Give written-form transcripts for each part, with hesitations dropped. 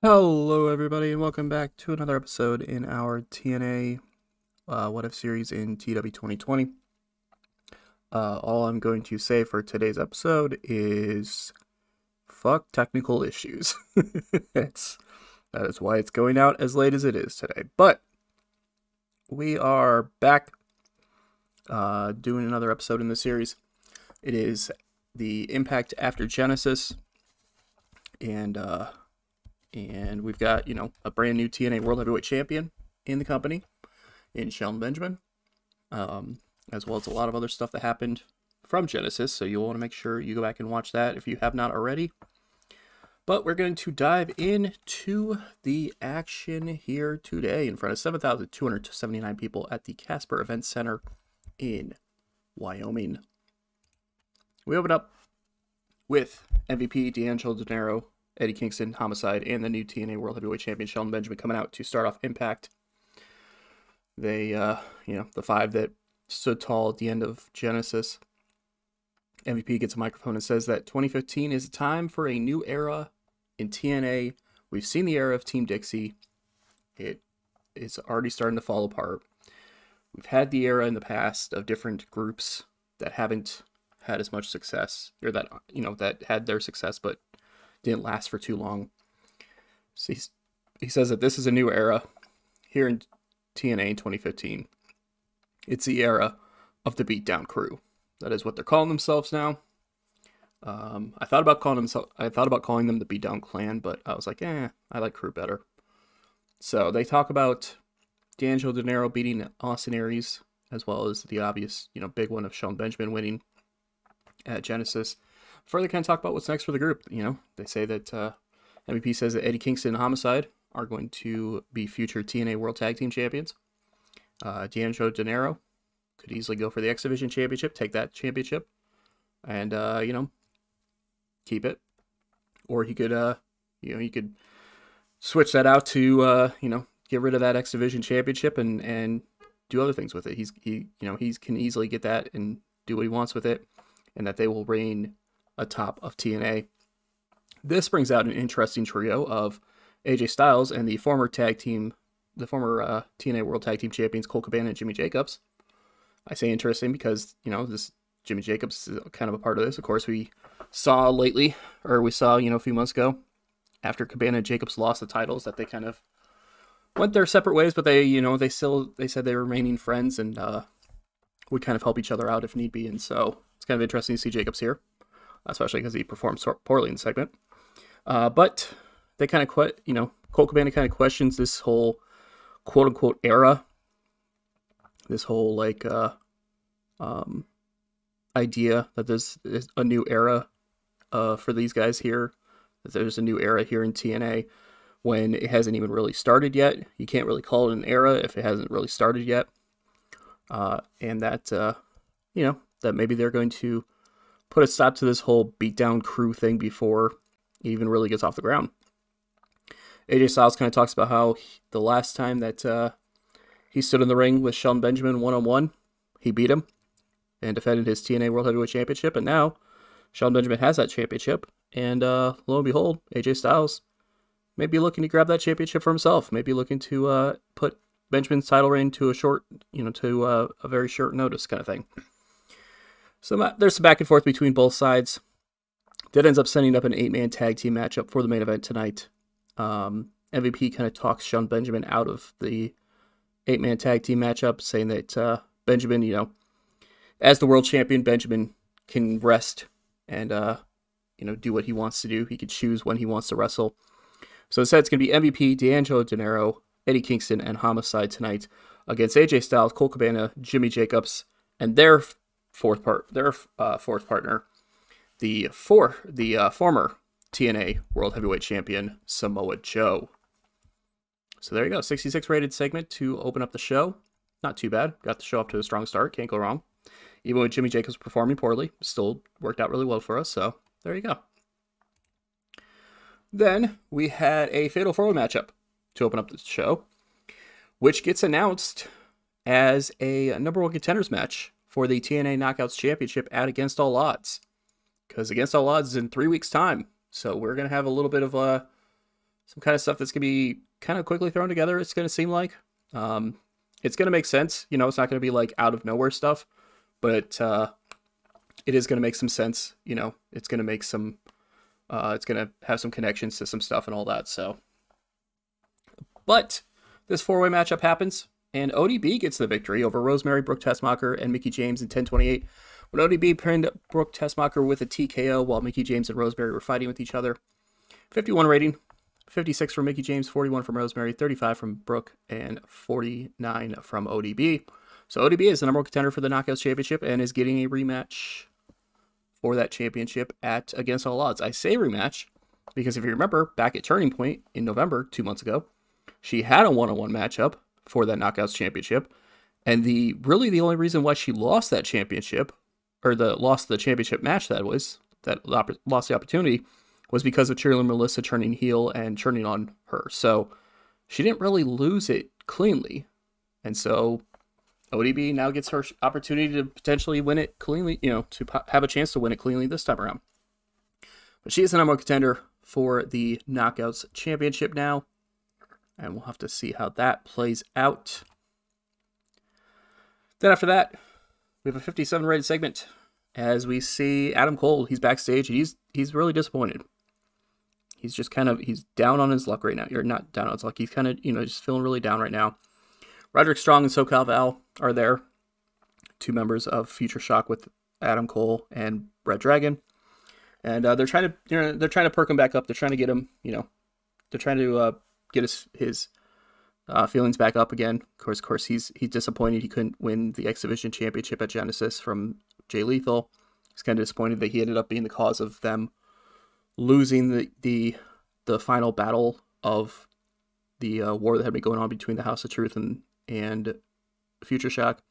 Hello, everybody, and welcome back to another episode in our TNA What If series in TW 2020. All I'm going to say for today's episode is fuck technical issues. That is why it's going out as late as it is today. But we are back doing another episode in the series. It is the Impact After Genesis, and we've got, a brand new TNA World Heavyweight Champion in the company, in Shelton Benjamin, as well as a lot of other stuff that happened from Genesis, so you'll want to make sure you go back and watch that if you have not already. But we're going to dive into the action here today in front of 7,279 people at the Casper Event Center in Wyoming. We open up with MVP D'Angelo Dinero, Eddie Kingston, Homicide, and the new TNA World Heavyweight Champion Shelton Benjamin coming out to start off Impact. They, the five that stood tall at the end of Genesis. MVP gets a microphone and says that 2015 is a time for a new era in TNA. We've seen the era of Team Dixie. It is already starting to fall apart. We've had the era in the past of different groups that haven't had as much success, or that, that had their success, but didn't last for too long. So he says that this is a new era here in TNA in 2015. It's the era of the Beatdown Crew. That is what they're calling themselves now. I thought about calling them the Beatdown Clan, but I was like, I like Crew better. So they talk about D'Angelo Dinero beating Austin Aries, as well as the obvious, big one of Shelton Benjamin winning at Genesis. Further kind of talk about what's next for the group. They say that MVP says that Eddie Kingston and Homicide are going to be future TNA World Tag Team Champions. D'Angelo Dinero could easily go for the X Division Championship, take that championship, and keep it. Or he could, he could switch that out to, get rid of that X Division Championship and do other things with it. He can easily get that and do what he wants with it, and that they will reign atop of TNA. This brings out an interesting trio of AJ Styles and the former TNA World Tag Team Champions Colt Cabana and Jimmy Jacobs. I say interesting because, this Jimmy Jacobs is kind of a part of this. Of course, we saw a few months ago, after Cabana and Jacobs lost the titles, that they kind of went their separate ways, but they said they were remaining friends and would kind of help each other out if need be. And so it's kind of interesting to see Jacobs here, especially because he performed so poorly in the segment. But they kind of Colt Cabana kind of questions this whole quote unquote era, this whole idea that there's a new era for these guys here, that there's a new era here in TNA when it hasn't even really started yet. You can't really call it an era if it hasn't really started yet. And that, that maybe they're going to put a stop to this whole Beatdown Crew thing before it even really gets off the ground. AJ Styles kind of talks about how the last time that he stood in the ring with Shelton Benjamin one-on-one, he beat him and defended his TNA World Heavyweight Championship, and now Shelton Benjamin has that championship, and lo and behold, AJ Styles may be looking to grab that championship for himself, maybe looking to put Benjamin's title reign to a very short notice kind of thing. So there's some back and forth between both sides. That ends up setting up an 8-man tag team matchup for the main event tonight. MVP kind of talks Shelton Benjamin out of the 8-man tag team matchup, saying that Benjamin, as the world champion, Benjamin can rest and do what he wants to do. He could choose when he wants to wrestle. So instead, it's going to be MVP, D'Angelo Dinero, Eddie Kingston, and Homicide tonight against AJ Styles, Colt Cabana, Jimmy Jacobs, and their fourth partner, the former TNA World Heavyweight Champion Samoa Joe. So there you go, 66 rated segment to open up the show. Not too bad. Got the show up to a strong start. Can't go wrong. Even with Jimmy Jacobs performing poorly, still worked out really well for us. So there you go. Then we had a Fatal 4-Way matchup to open up the show, which gets announced as a number one contenders match for the TNA Knockouts Championship at Against All Odds. Because Against All Odds is in 3 weeks' time. So we're going to have a little bit of some kind of stuff that's going to be kind of quickly thrown together, it's going to seem like. It's going to make sense. You know, it's not going to be like out of nowhere stuff, but it is going to make some sense. You know, it's going to make some, it's going to have some connections to some stuff and all that. So, but this four-way matchup happens, and ODB gets the victory over Rosemary, Brooke Tessmacher, and Mickie James in 10:28. When ODB pinned Brooke Tessmacher with a TKO while Mickie James and Rosemary were fighting with each other. 51 rating. 56 from Mickie James, 41 from Rosemary, 35 from Brooke, and 49 from ODB. So ODB is the number one contender for the Knockouts Championship and is getting a rematch for that championship at Against All Odds. I say rematch because if you remember, back at Turning Point in November, 2 months ago, she had a one-on-one matchup for that Knockouts Championship. And the only reason why she lost that championship, or lost the championship match lost the opportunity, was because of Cheerleader Melissa turning heel and turning on her. So she didn't really lose it cleanly. And so ODB now gets her opportunity to potentially win it cleanly, you know, to have a chance to win it cleanly this time around. But she is the number one contender for the Knockouts Championship now. And we'll have to see how that plays out. Then after that, we have a 57 rated segment as we see Adam Cole. He's backstage and he's really disappointed. He's just he's down on his luck right now. You're not down on his luck. He's kind of, just feeling really down right now. Roderick Strong and SoCal Val are there. 2 members of Future Shock with Adam Cole and Red Dragon. And they're trying to perk him back up. They're trying to get him, they're trying to get his feelings back up again. Of course, he's disappointed he couldn't win the X Division Championship at Genesis from Jay Lethal. He's kind of disappointed that he ended up being the cause of them losing the final battle of the war that had been going on between the House of Truth and Future Shock.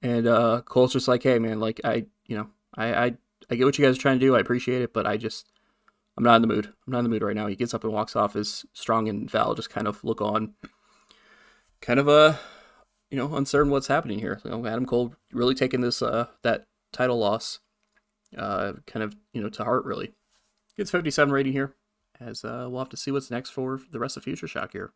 And Cole's just like, hey man, like I get what you guys are trying to do. I appreciate it, but I'm not in the mood. I'm not in the mood right now. He gets up and walks off as Strong and Val just kind of look on, kind of uncertain what's happening here. Adam Cole really taking this that title loss kind of to heart really. Gets 57 rating here, as we'll have to see what's next for the rest of Future Shock here.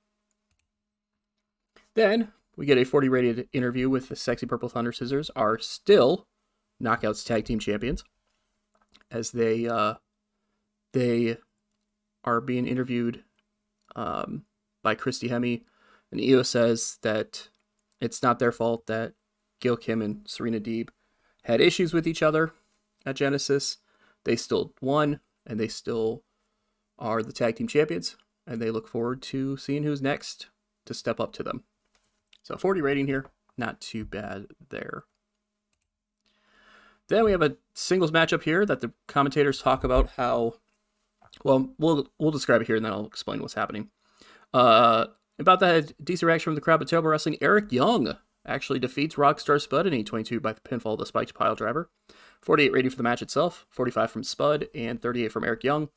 Then we get a 40 rated interview with the Sexy Purple Thunder Scissors, are still Knockouts Tag Team Champions, as they are being interviewed by Christy Hemme, and Io says that it's not their fault that Gail Kim and Serena Deeb had issues with each other at Genesis. They still won, and they still are the tag team champions, and they look forward to seeing who's next to step up to them. So 40 rating here, not too bad there. Then we have a singles matchup here that the commentators talk about how, well, we'll describe it here and then I'll explain what's happening. About that decent reaction from the crowd, but Terrible Wrestling, Eric Young actually defeats Rockstar Spud in 822 by the pinfall of the Spiked Pile Driver. 48 rating for the match itself, 45 from Spud, and 38 from Eric Young.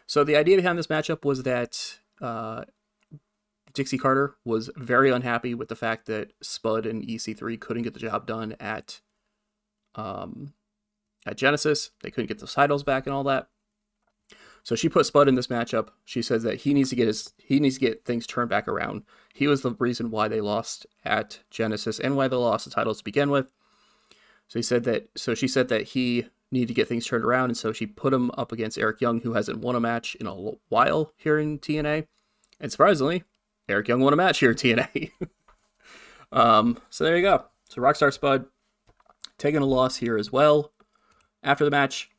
So the idea behind this matchup was that Dixie Carter was very unhappy with the fact that Spud and EC3 couldn't get the job done at Genesis. They couldn't get the titles back and all that. So she put Spud in this matchup. She says that he needs to get things turned back around. He was the reason why they lost at Genesis and why they lost the titles to begin with. So she said that he needed to get things turned around, and so she put him up against Eric Young, who hasn't won a match in a while here in TNA. And surprisingly, Eric Young won a match here in TNA. So there you go. So Rockstar Spud taking a loss here as well. After the match,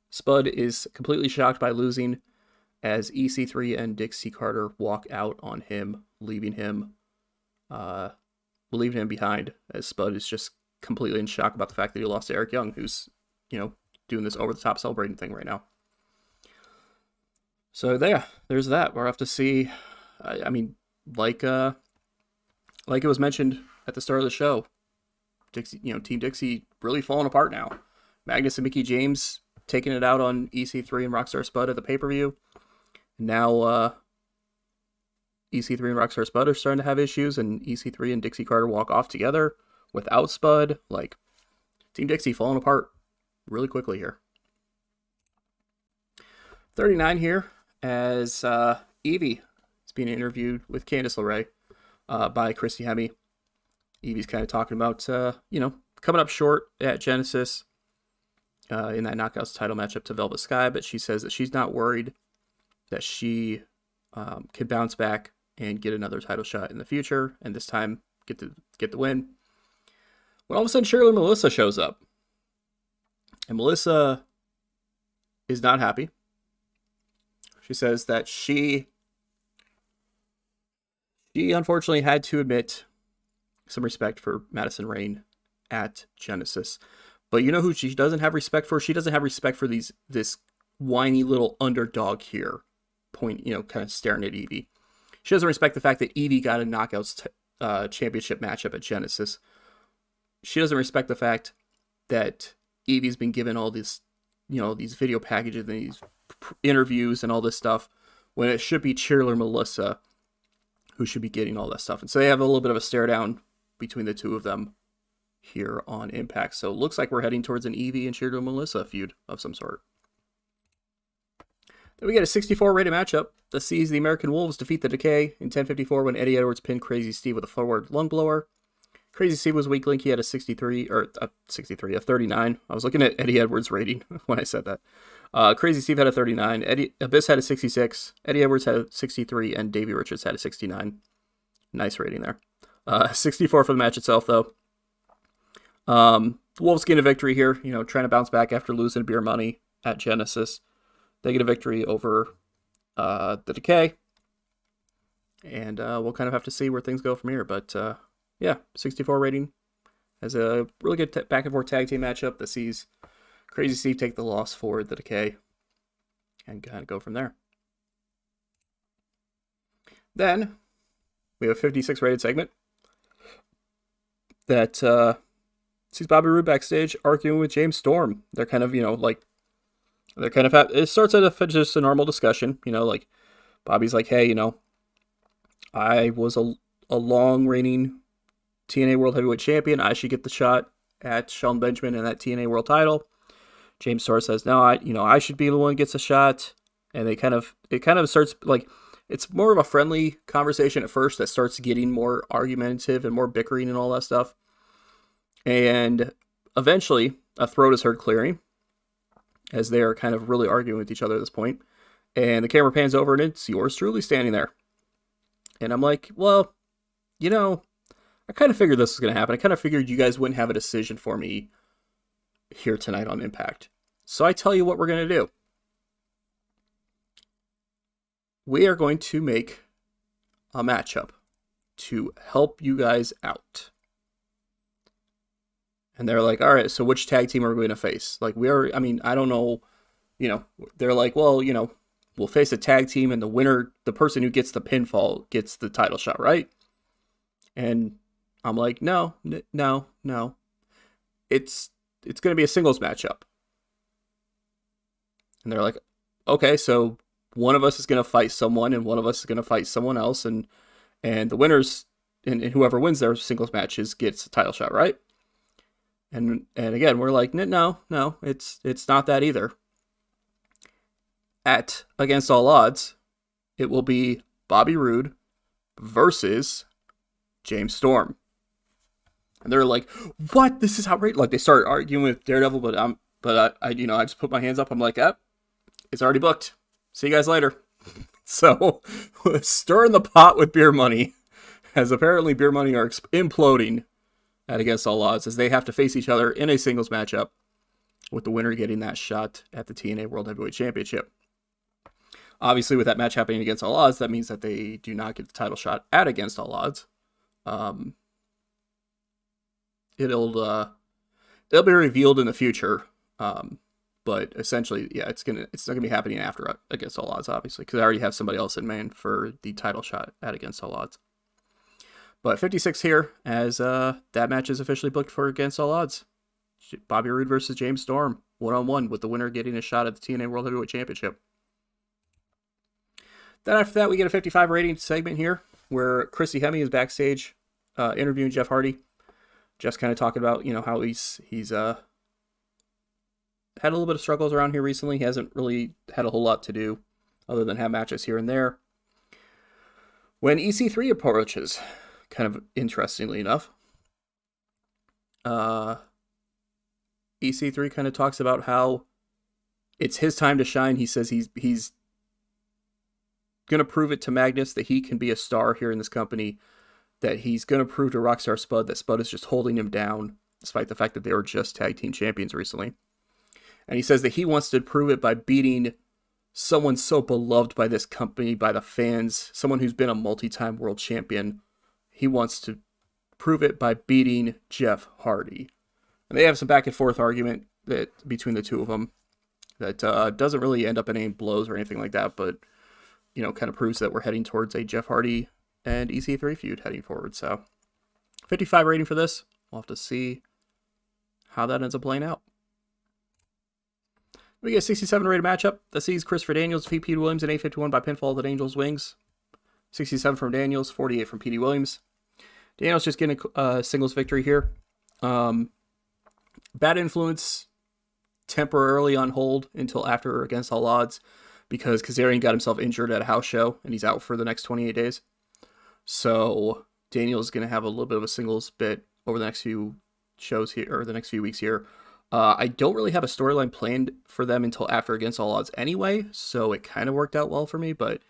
Spud is completely shocked by losing as EC3 and Dixie Carter walk out on him, leaving him behind, as Spud is just completely in shock about the fact that he lost to Eric Young, who's, doing this over-the-top celebrating thing right now. So there's that. We'll have to see. I mean, like it was mentioned at the start of the show, Dixie, Team Dixie really falling apart now. Magnus and Mickie James taking it out on EC3 and Rockstar Spud at the pay-per-view. Now EC3 and Rockstar Spud are starting to have issues, and EC3 and Dixie Carter walk off together without Spud. Like, Team Dixie falling apart really quickly here. 39 here. as Evie is being interviewed with Candice LeRae by Christy Hemme. Evie's kind of talking about, coming up short at Genesis in that Knockouts title matchup to Velvet Sky, but she says that she's not worried that she can bounce back and get another title shot in the future, and this time get the win. When all of a sudden Shirley Melissa shows up, and Melissa is not happy. She says that she unfortunately had to admit some respect for Madison Rayne at Genesis. But you know who she doesn't have respect for? She doesn't have respect for this whiny little underdog here, kind of staring at Evie. She doesn't respect the fact that Evie got a Knockouts championship matchup at Genesis. She doesn't respect the fact that Evie's been given all this, these video packages and these interviews and all this stuff, when it should be Cheerleader Melissa who should be getting all that stuff. And so they have a little bit of a stare down between the two of them here on Impact. So it looks like we're heading towards an Evie and Cheerleader Melissa feud of some sort. Then we get a 64 rated matchup. The C's, the American Wolves, defeat the Decay in 10:54 when Eddie Edwards pinned Crazy Steve with a forward lung blower. Crazy Steve was weak link. He had a 39. I was looking at Eddie Edwards' rating when I said that. Crazy Steve had a 39. Abyss had a 66. Eddie Edwards had a 63, and Davey Richards had a 69. Nice rating there. 64 for the match itself, though. The Wolves gain a victory here, trying to bounce back after losing beer money at Genesis. They get a victory over the Decay. And we'll kind of have to see where things go from here. But, 64 rating. Has a really good back-and-forth tag team matchup that sees Crazy Steve take the loss for the Decay. And kind of go from there. Then, we have a 56 rated segment that sees Bobby Roode backstage arguing with James Storm. They're kind of, it starts at just a normal discussion, Bobby's like, hey, I was a long reigning TNA World Heavyweight Champion. I should get the shot at Shelton Benjamin and that TNA World title. James Storm says, no, I should be the one who gets a shot. And it kind of starts it's more of a friendly conversation at first that starts getting more argumentative and more bickering and all that stuff. And eventually, a throat is heard clearing as they are kind of really arguing with each other at this point. And the camera pans over and it's yours truly standing there. And I'm like, well, I kind of figured this was going to happen. I kind of figured you guys wouldn't have a decision for me here tonight on Impact. So I tell you what we're going to do. We are going to make a matchup to help you guys out. And they're like, all right, so which tag team are we going to face? I don't know, they're like, well, we'll face a tag team and the winner, the person who gets the pinfall gets the title shot, right? And I'm like, no. It's going to be a singles matchup. And they're like, okay, so one of us is going to fight someone and one of us is going to fight someone else. And the winners and whoever wins their singles matches gets a title shot, right? And again, we're like, no, it's not that either. At Against All Odds, it will be Bobby Roode versus James Storm. And they're like, what? This is outrageous. They start arguing with Daredevil, but I just put my hands up. I'm like, it's already booked. See you guys later. So, stirring the pot with beer money, as apparently beer money are imploding at Against All Odds, as they have to face each other in a singles matchup, with the winner getting that shot at the TNA World Heavyweight Championship. Obviously, with that match happening against All Odds, that means that they do not get the title shot at Against All Odds. It'll be revealed in the future, but essentially, it's not gonna be happening after Against All Odds, obviously, because I already have somebody else in mind for the title shot at Against All Odds. But 56 here, as that match is officially booked for Against All Odds. Bobby Roode versus James Storm, 1-on-1, with the winner getting a shot at the TNA World Heavyweight Championship. Then after that, we get a 55 rating segment here, where Christy Hemme is backstage interviewing Jeff Hardy. Jeff's kind of talking about, how he's had a little bit of struggles around here recently. He hasn't really had a whole lot to do. other than have matches here and there. When EC3 approaches, kind of interestingly enough, EC3 kind of talks about how it's his time to shine. He says he's going to prove it to Magnus that he can be a star here in this company, that he's going to prove to Rockstar Spud that Spud is just holding him down, despite the fact that they were just tag team champions recently. And he says that he wants to prove it by beating someone so beloved by this company, by the fans, someone who's been a multi-time world champion. He wants to prove it by beating Jeff Hardy. And they have some back and forth argument that between the two of them that doesn't really end up in any blows or anything like that, but, you know, kind of proves that we're heading towards a Jeff Hardy and EC3 feud heading forward. So 55 rating for this. We'll have to see how that ends up playing out. We get a 67 rated matchup that sees Christopher Daniels defeat Pete Williams in 851 by pinfall at Angel's Wings. 67 from Daniels, 48 from Pete Williams. Daniels just getting a singles victory here. Bad Influence temporarily on hold until after Against All Odds because Kazarian got himself injured at a house show and he's out for the next 28 days. So Daniels is going to have a little bit of a singles bit over the next few shows here, or the next few weeks here. I don't really have a storyline planned for them until after Against All Odds anyway, so it kind of worked out well for me, but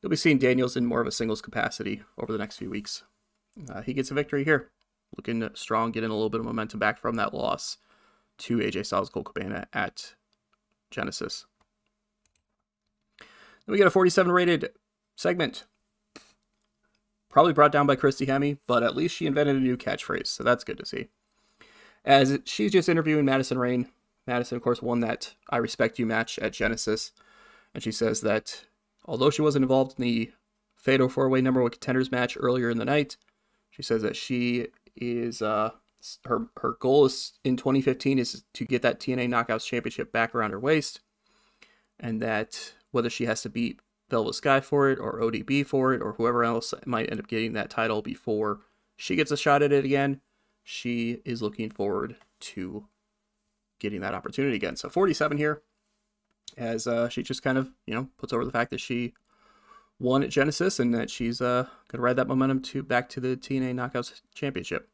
you'll be seeing Daniels in more of a singles capacity over the next few weeks. He gets a victory here. Looking strong, getting a little bit of momentum back from that loss to AJ Styles Colt Cabana at Genesis. Then we get a 47 rated segment. Probably brought down by Christy Hemme, but at least she invented a new catchphrase, so that's good to see. As she's just interviewing Madison Rayne. Madison, of course, won that I Respect You match at Genesis. And she says that although she wasn't involved in the Fatal 4-Way number 1 contenders match earlier in the night, she says that she is, her goal is in 2015 is to get that TNA Knockouts Championship back around her waist. And that whether she has to beat Velvet Sky for it, or ODB for it, or whoever else might end up getting that title before she gets a shot at it again, she is looking forward to getting that opportunity again. So 47 here, as she just kind of, you know, puts over the fact that she won at Genesis and that she's going to ride that momentum back to the TNA Knockouts Championship.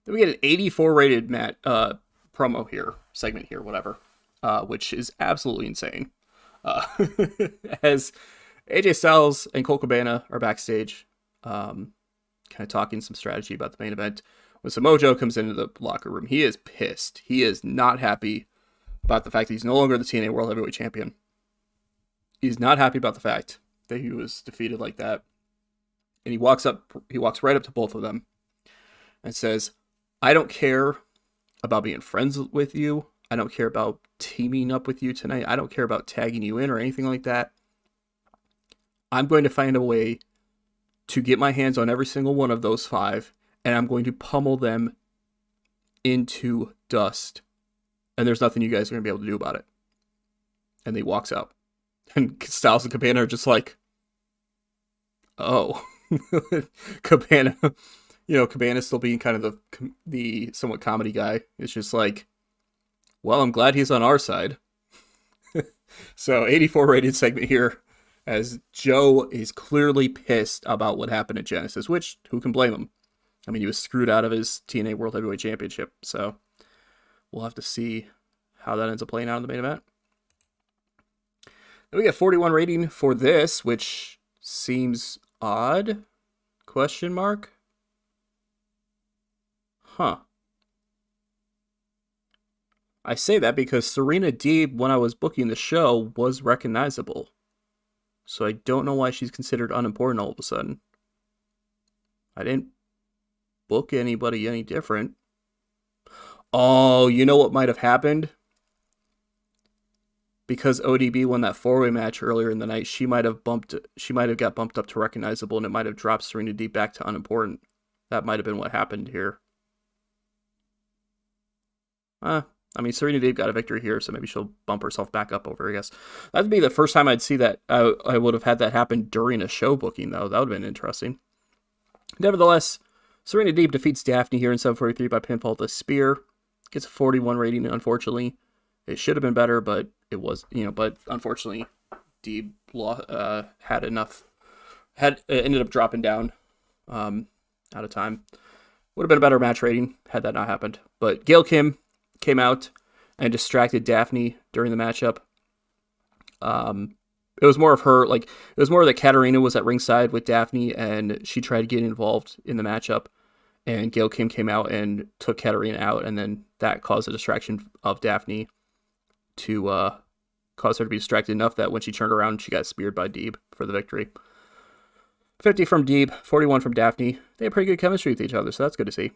Then we get an 84 rated promo here, segment here, whatever, which is absolutely insane. As AJ Styles and Colt Cabana are backstage, kind of talking some strategy about the main event, when Samoa Joe comes into the locker room, he is pissed. He is not happy about the fact that he's no longer the TNA World Heavyweight Champion. He's not happy about the fact that he was defeated like that. And he walks right up to both of them and says, I don't care about being friends with you. I don't care about teaming up with you tonight. I don't care about tagging you in or anything like that. I'm going to find a way to get my hands on every single one of those 5, and I'm going to pummel them into dust. And there's nothing you guys are going to be able to do about it. And he walks out. And Styles and Cabana are just like, oh. Cabana, you know, Cabana still being kind of the somewhat comedy guy. It's just like, well, I'm glad he's on our side. So 84 rated segment here, as Joe is clearly pissed about what happened at Genesis, which, who can blame him? I mean, he was screwed out of his TNA World Heavyweight Championship, so we'll have to see how that ends up playing out in the main event. Then we get 41 rating for this, which seems odd? Question mark? Huh. I say that because Serena Deeb, when I was booking the show, was recognizable. So I don't know why she's considered unimportant all of a sudden. I didn't book anybody any different. Oh, you know what might have happened? Because ODB won that 4-way match earlier in the night, she might have got bumped up to recognizable, and it might have dropped Serena Deeb back to unimportant. That might have been what happened here. I mean, Serena Deeb got a victory here, so maybe she'll bump herself back up over, I guess. That would be the first time I'd see that. I would have had that happen during a show booking, though. That would have been interesting. Nevertheless, Serena Deeb defeats Daphne here in 743 by pinfall with a spear. Gets a 41 rating, unfortunately. It should have been better, but it was, but unfortunately, Deeb ended up dropping down out of time. Would have been a better match rating had that not happened. But Gail Kim came out and distracted Daphne during the matchup. It was more of her, it was more that Katarina was at ringside with Daphne, and she tried to get involved in the matchup. And Gail Kim came out and took Katarina out, and then that caused a distraction of Daphne to cause her to be distracted enough that when she turned around, she got speared by Deeb for the victory. 50 from Deeb, 41 from Daphne. They had pretty good chemistry with each other, so that's good to see.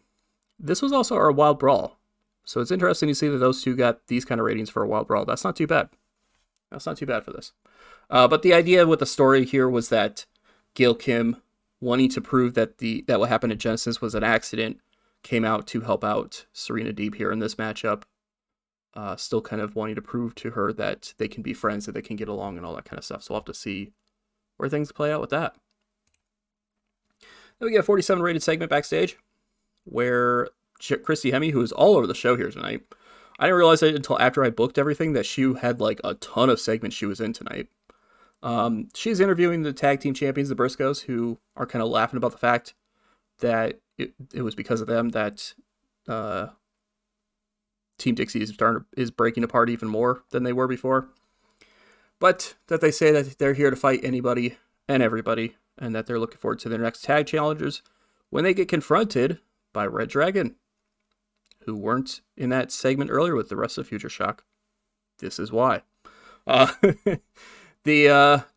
This was also our Wild Brawl, so it's interesting to see that those two got these kind of ratings for a Wild Brawl. That's not too bad. That's not too bad for this. But the idea with the story here was that Gail Kim, wanting to prove that what happened at Genesis was an accident, came out to help out Serena Deeb here in this matchup. Still kind of wanting to prove to her that they can be friends, that they can get along and all that kind of stuff. So we'll have to see where things play out with that. Then we get a 47 rated segment backstage where Christy Hemme, who is all over the show here tonight, I didn't realize it until after I booked everything that she had like a ton of segments she was in tonight. She's interviewing the tag team champions, the Briscoes, who are kind of laughing about the fact that it was because of them that Team Dixie is breaking apart even more than they were before. But that they say that they're here to fight anybody and everybody, and that they're looking forward to their next tag challengers when they get confronted by Red Dragon, who weren't in that segment earlier with the rest of Future Shock. This is why. The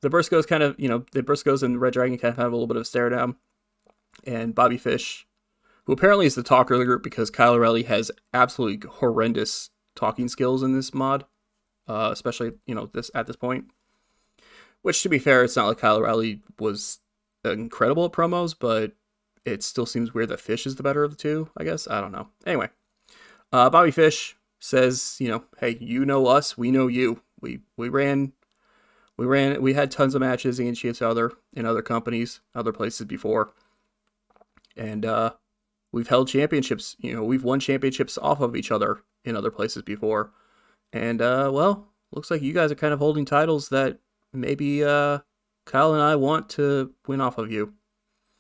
Briscoes kind of, the Briscoes and Red Dragon kind of have a little bit of a stare down. And Bobby Fish, who apparently is the talker of the group because Kyle O'Reilly has absolutely horrendous talking skills in this mod, especially, at this point. Which, to be fair, it's not like Kyle O'Reilly was incredible at promos, but it still seems weird that Fish is the better of the two, I guess. I don't know. Anyway, Bobby Fish says, hey, you know us, we know you. We had tons of matches against each other in other companies, other places before. And we've held championships, we've won championships off of each other in other places before. And, well, looks like you guys are kind of holding titles that maybe Kyle and I want to win off of you.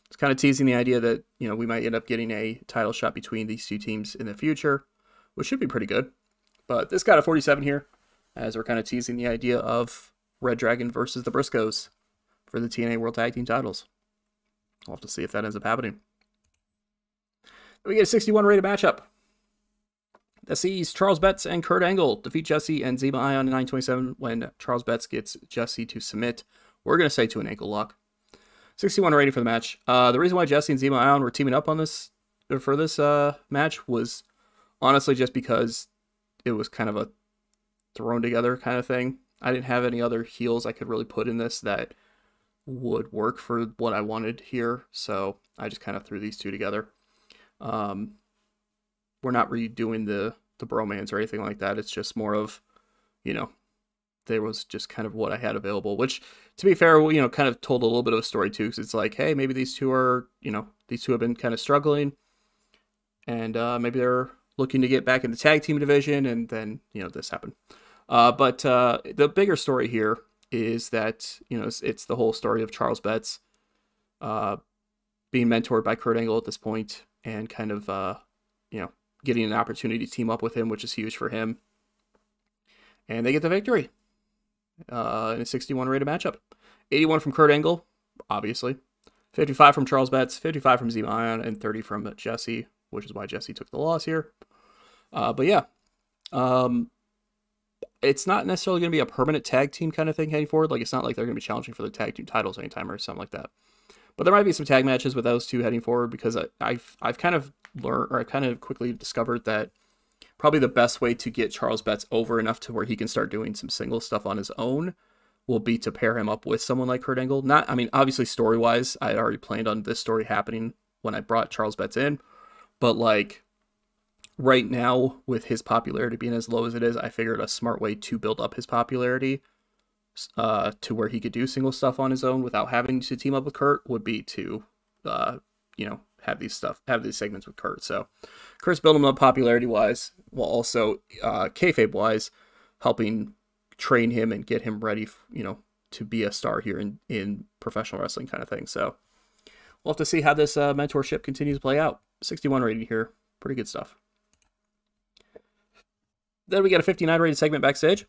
It's kind of teasing the idea that, we might end up getting a title shot between these two teams in the future, which should be pretty good. But this got a 47 here, as we're kind of teasing the idea of Red Dragon versus the Briscoes for the TNA World Tag Team titles. We'll have to see if that ends up happening. We get a 61 rated matchup. That sees Charles Betts and Kurt Angle defeat Jesse and Zema Ion in 927 when Charles Betts gets Jesse to submit. We're going to say to an ankle lock. 61 rating for the match. The reason why Jesse and Zema Ion were teaming up on this for this match was honestly just because it was kind of a thrown together kind of thing. I didn't have any other heels I could really put in this that would work for what I wanted here, so I just kind of threw these two together. We're not redoing the bromance or anything like that. It's just more of, there was just kind of what I had available, which, to be fair, kind of told a little bit of a story too, because it's like, hey, maybe these two are, these two have been kind of struggling, and maybe they're looking to get back in the tag team division, and then, this happened. But the bigger story here is that, it's the whole story of Charles Betts being mentored by Kurt Angle at this point, and kind of, getting an opportunity to team up with him, which is huge for him. And they get the victory in a 61 rated matchup. 81 from Kurt Angle, obviously. 55 from Charles Betts, 55 from Zema Ion, and 30 from Jesse, which is why Jesse took the loss here. But yeah, it's not necessarily going to be a permanent tag team kind of thing heading forward. Like, it's not like they're going to be challenging for the tag team titles anytime or something like that. But there might be some tag matches with those two heading forward, because I've kind of learned, or I kind of quickly discovered that probably the best way to get Charles Betts over enough to where he can start doing some single stuff on his own will be to pair him up with someone like Kurt Angle. Obviously story-wise, I had already planned on this story happening when I brought Charles Betts in, but like right now with his popularity being as low as it is, I figured a smart way to build up his popularity to where he could do single stuff on his own without having to team up with Kurt would be to, have these segments with Kurt. So Kurt's building him up popularity wise, while also kayfabe wise helping train him and get him ready, to be a star here in professional wrestling kind of thing. So we'll have to see how this mentorship continues to play out. 61 rating here. Pretty good stuff. Then we got a 59 rated segment backstage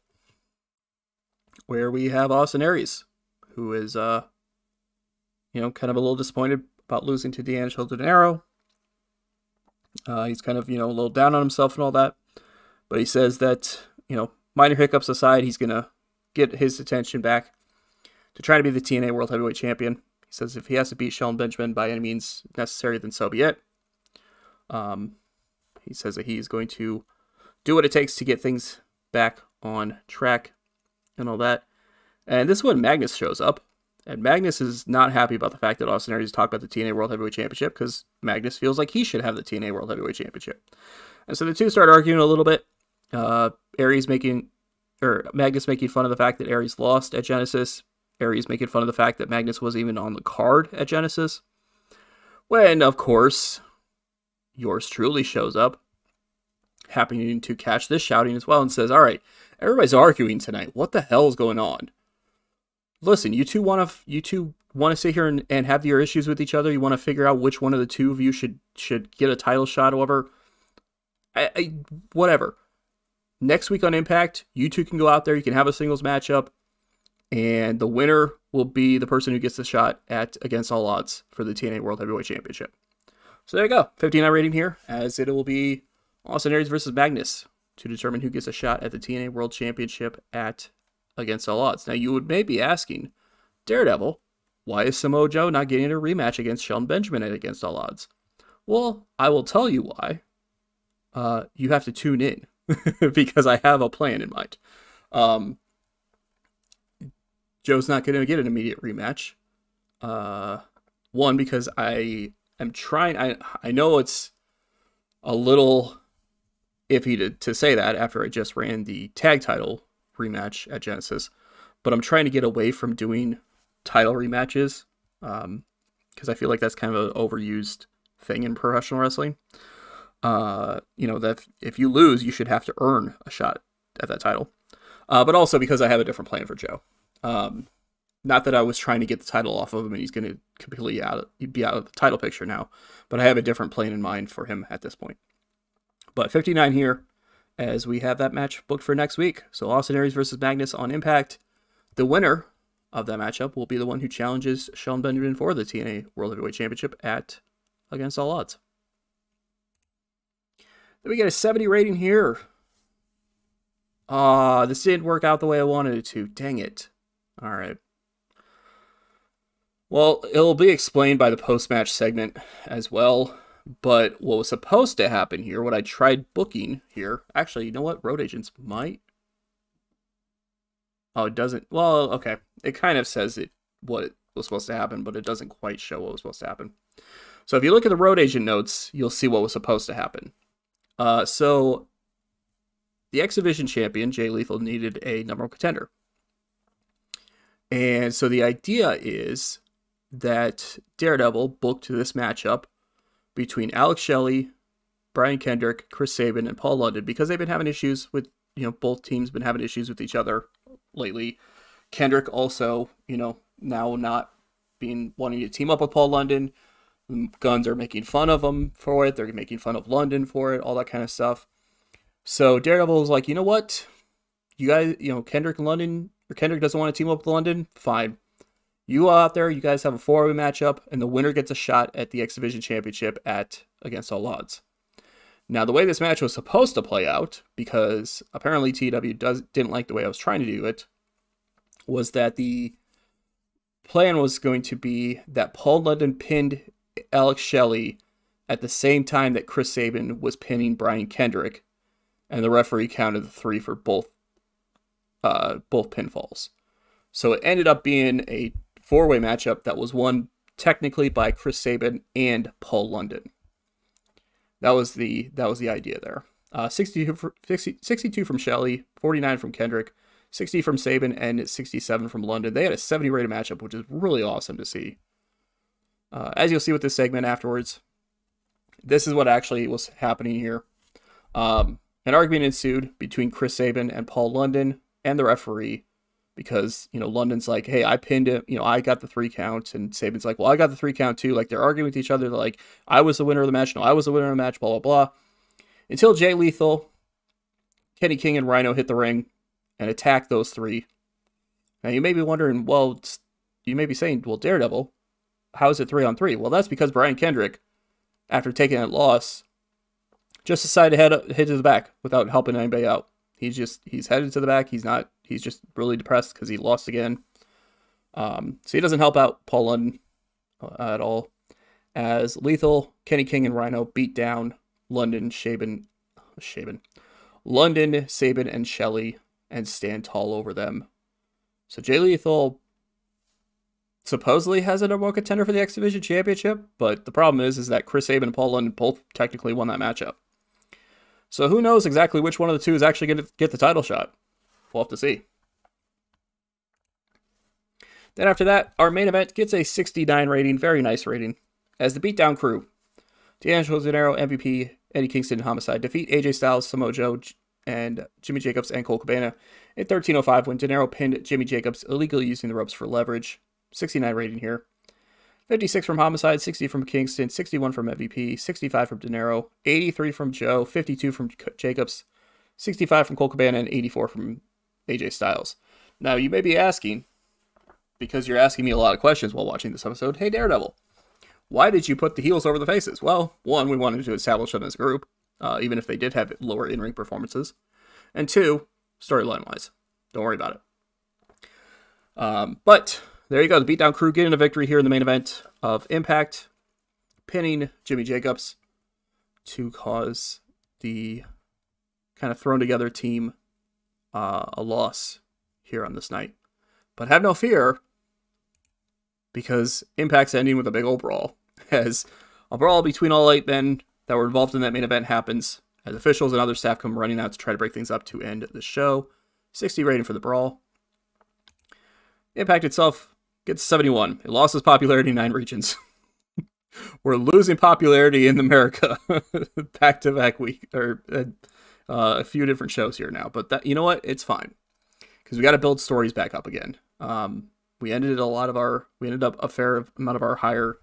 where we have Austin Aries, who is, kind of a little disappointed about losing to D'Angelo Dinero. He's kind of, a little down on himself and all that. But he says that, minor hiccups aside, he's going to get his attention back to try to be the TNA World Heavyweight Champion. He says if he has to beat Shelton Benjamin by any means necessary, then so be it. He says that he's going to do what it takes to get things back on track and all that. And this is when Magnus shows up. And Magnus is not happy about the fact that Austin Aries talked about the TNA World Heavyweight Championship because Magnus feels like he should have the TNA World Heavyweight Championship. And so the two start arguing a little bit. Magnus making fun of the fact that Aries lost at Genesis. Aries making fun of the fact that Magnus wasn't even on the card at Genesis. When, of course, yours truly shows up, happening to catch this shouting as well, and says, all right, everybody's arguing tonight. What the hell is going on? Listen, you two want to sit here and have your issues with each other. You want to figure out which one of the two of you should get a title shot, however. Whatever. Next week on Impact, you two can go out there. You can have a singles matchup. And the winner will be the person who gets the shot at Against All Odds for the TNA World Heavyweight Championship. So there you go. 59 rating here, as it will be Austin Aries versus Magnus to determine who gets a shot at the TNA World Championship at Against All Odds. Now, you may be asking, Daredevil, why is Samoa Joe not getting a rematch against Shelton Benjamin at Against All Odds? Well, I will tell you why. You have to tune in because I have a plan in mind. Joe's not going to get an immediate rematch. One, because I am trying. I know it's a little iffy to say that after I just ran the tag title rematch at Genesis, but I'm trying to get away from doing title rematches because I feel like that's kind of an overused thing in professional wrestling. That if you lose, you should have to earn a shot at that title. But also because I have a different plan for Joe. Not that I was trying to get the title off of him and he's going to completely be out of the title picture now, but I have a different plan in mind for him at this point. But 59 here, as we have that match booked for next week. So Austin Aries versus Magnus on Impact. The winner of that matchup will be the one who challenges Shelton Benjamin for the TNA World Heavyweight Championship at Against All Odds. Then we get a 70 rating here. This didn't work out the way I wanted it to. Dang it. All right. Well, it'll be explained by the post-match segment as well. But what was supposed to happen here, what I tried booking here, actually, you know what? Road Agents might. Oh, it doesn't. Well, okay. It kind of says what was supposed to happen, but it doesn't quite show what was supposed to happen. So if you look at the Road Agent notes, you'll see what was supposed to happen. So the X Division champion, Jay Lethal, needed a number one contender. And so the idea is that Daredevil booked this matchup between Alex Shelley, Brian Kendrick, Chris Sabin, and Paul London because they've been having issues with, both teams been having issues with each other lately. Kendrick also, now not wanting to team up with Paul London. Guns are making fun of him for it. They're making fun of London for it, all that kind of stuff. So Daredevil was like, you know what? You guys, Kendrick doesn't want to team up with London? Fine. You go out there, you guys have a 4-way matchup, and the winner gets a shot at the X Division Championship at Against All Odds. Now, the way this match was supposed to play out, because apparently TEW didn't like the way I was trying to do it, was that the plan was going to be that Paul London pinned Alex Shelley at the same time that Chris Sabin was pinning Brian Kendrick, and the referee counted the 3 for both pinfalls. So it ended up being a 4-way matchup that was won technically by Chris Sabin and Paul London. That was the idea there. 62 from Shelley, 49 from Kendrick, 60 from Sabin, and 67 from London. They had a 70 rated matchup, which is really awesome to see. As you'll see with this segment afterwards, this is what actually was happening here. An argument ensued between Chris Sabin and Paul London, and the referee, because, you know, London's like, hey, I pinned him, you know, I got the 3 count, and Saban's like, well, I got the 3 count too. Like, they're arguing with each other. They're like, I was the winner of the match. No, I was the winner of the match, blah, blah, blah. Until Jay Lethal, Kenny King, and Rhino hit the ring and attack those 3. Now, you may be wondering, well, you may be saying, well, Daredevil, how is it 3-on-3? Well, that's because Brian Kendrick, after taking that loss, just decided to head to the back without helping anybody out. He's headed to the back. He's just really depressed because he lost again. So he doesn't help out Paul London at all. As Lethal, Kenny King, and Rhino beat down London, Saban, and Shelley, and stand tall over them. So Jay Lethal supposedly has a number 1 contender for the X Division Championship, but the problem is that Chris Sabin and Paul London both technically won that matchup. So who knows exactly which one of the two is actually going to get the title shot. We'll have to see. Then after that, our main event gets a 69 rating, very nice rating, as the Beatdown Crew, D'Angelo Dinero, MVP, Eddie Kingston, and Homicide, defeat AJ Styles, Samoa Joe, and Jimmy Jacobs and Cole Cabana in 13:05 when Dinero pinned Jimmy Jacobs, illegally using the ropes for leverage. 69 rating here. 56 from Homicide, 60 from Kingston, 61 from MVP, 65 from Dinero, 83 from Joe, 52 from Jacobs, 65 from Cole Cabana, and 84 from AJ Styles. Now, you may be asking, because you're asking me a lot of questions while watching this episode, hey, Daredevil, why did you put the heels over the faces? Well, one, we wanted to establish them as a group, even if they did have lower in-ring performances. And 2, storyline-wise. Don't worry about it. But there you go. The Beatdown Crew getting a victory here in the main event of Impact, pinning Jimmy Jacobs to cause the kind of thrown together team a loss here on this night. But have no fear, because Impact's ending with a big old brawl, as a brawl between all 8 men that were involved in that main event happens, as officials and other staff come running out to try to break things up to end the show. 60 rating for the brawl. Impact itself gets 71. It lost its popularity in 9 regions. We're losing popularity in America back-to-back week, or a few different shows here now. But that, you know what? It's fine, because we got to build stories back up again. We ended up a fair amount of our higher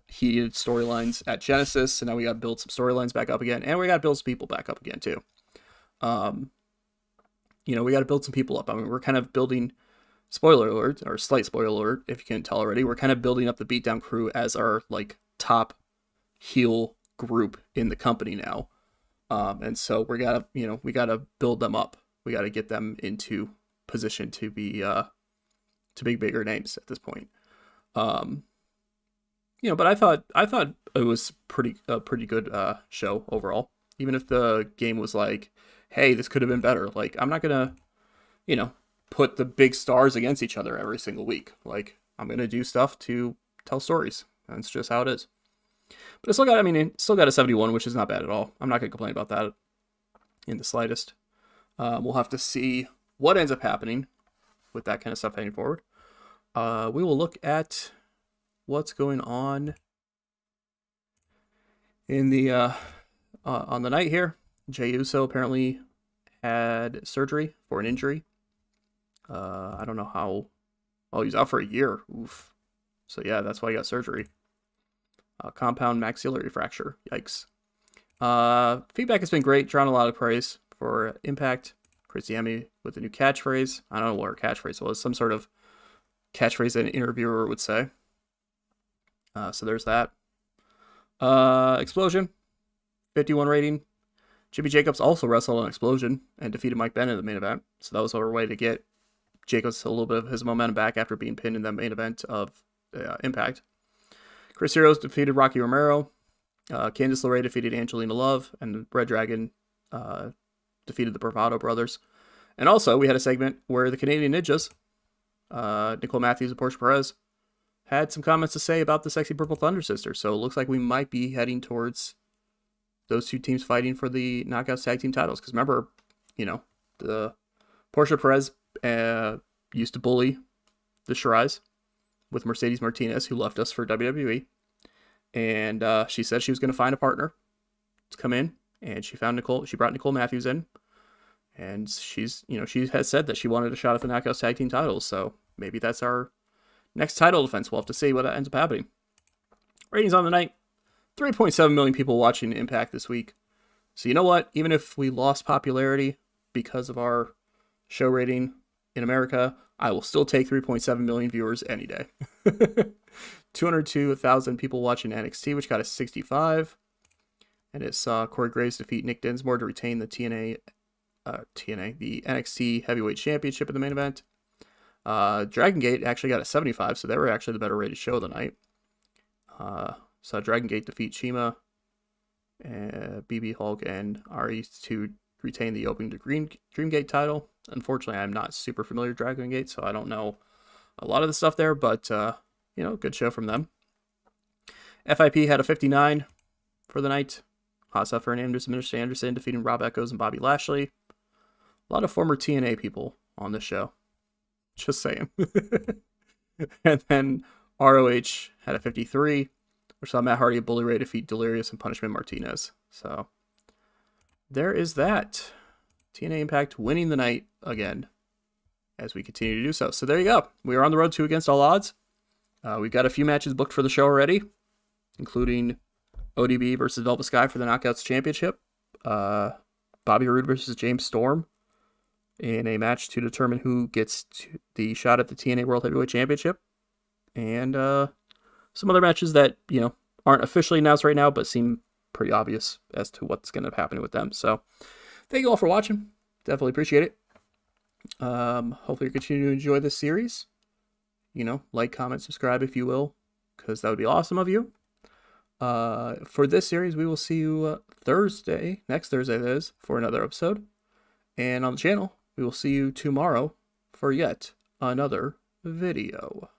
heated storylines at Genesis, and now we got to build some storylines back up again, and we got to build some people back up again too. You know, we got to build some people up. I mean, we're kind of building. Spoiler alert, or slight spoiler alert, if you can't tell already, we're kind of building up the Beatdown Crew as our, like, top heel group in the company now. And so we gotta build them up. We gotta get them into position to be bigger names at this point. But I thought it was a pretty good show overall. Even if the game was like, hey, this could have been better. Like, I'm not gonna, put the big stars against each other every single week. Like, I'm going to do stuff to tell stories. That's just how it is. But it still got a 71, which is not bad at all. I'm not going to complain about that in the slightest. We'll have to see what ends up happening with that kind of stuff heading forward. We will look at what's going on in the on the night here. Jey Uso apparently had surgery for an injury. I don't know how. Oh, he's out for a year. Oof. So yeah, that's why he got surgery. Compound maxillary fracture. Yikes. Feedback has been great. Drawn a lot of praise for Impact. Chrissy Emmy with a new catchphrase. I don't know what her catchphrase was. Some sort of catchphrase that an interviewer would say. So there's that. Explosion. 51 rating. Jimmy Jacobs also wrestled on Explosion and defeated Mike Bennett in the main event. So that was our way to get Jacobs a little bit of his momentum back after being pinned in the main event of Impact. Chris Heroes defeated Rocky Romero. Candice LeRae defeated Angelina Love. And Red Dragon defeated the Bravado Brothers. And also, we had a segment where the Canadian Ninjas, Nicole Matthews and Portia Perez, had some comments to say about the Sexy Purple Thunder Sisters. So it looks like we might be heading towards those two teams fighting for the Knockouts Tag Team titles. Because remember, the Portia Perez used to bully the Shirais with Mercedes Martinez, who left us for WWE. And she said she was going to find a partner to come in. And she found Nicole. She brought Nicole Matthews in. And she's, she has said that she wanted a shot at the Knockouts Tag Team titles, so maybe that's our next title defense. We'll have to see what ends up happening. Ratings on the night, 3.7 million people watching Impact this week. So you know what? Even if we lost popularity because of our show rating in America, I will still take 3.7 million viewers any day. 202,000 people watching NXT, which got a 65. And it saw Corey Graves defeat Nick Dinsmore to retain the the NXT Heavyweight Championship in the main event. Dragon Gate actually got a 75, so they were actually the better rated show of the night. Saw Dragon Gate defeat Shima, BB Hulk, and RE to retain the Open to Dream Gate title. Unfortunately, I'm not super familiar with Dragon Gate, so I don't know a lot of the stuff there, but, good show from them. FIP had a 59 for the night. Hot Stuff Fernandez and Minister Anderson defeating Rob Echoes and Bobby Lashley. A lot of former TNA people on this show. Just saying. And then ROH had a 53, which saw Matt Hardy and Bully Ray defeat Delirious and Punishment Martinez. So there is that. TNA Impact winning the night again as we continue to do so. So there you go. We are on the road to Against All Odds. We've got a few matches booked for the show already, including ODB versus Velvet Sky for the Knockouts Championship. Bobby Roode versus James Storm in a match to determine who gets the shot at the TNA World Heavyweight Championship. And some other matches that, aren't officially announced right now, but seem pretty obvious as to what's going to happen with them. So thank you all for watching. Definitely appreciate it. Hopefully you continue to enjoy this series. Like, comment, subscribe if you will, because that would be awesome of you. For this series, we will see you next Thursday that is, for another episode. And on the channel, we will see you tomorrow for yet another video.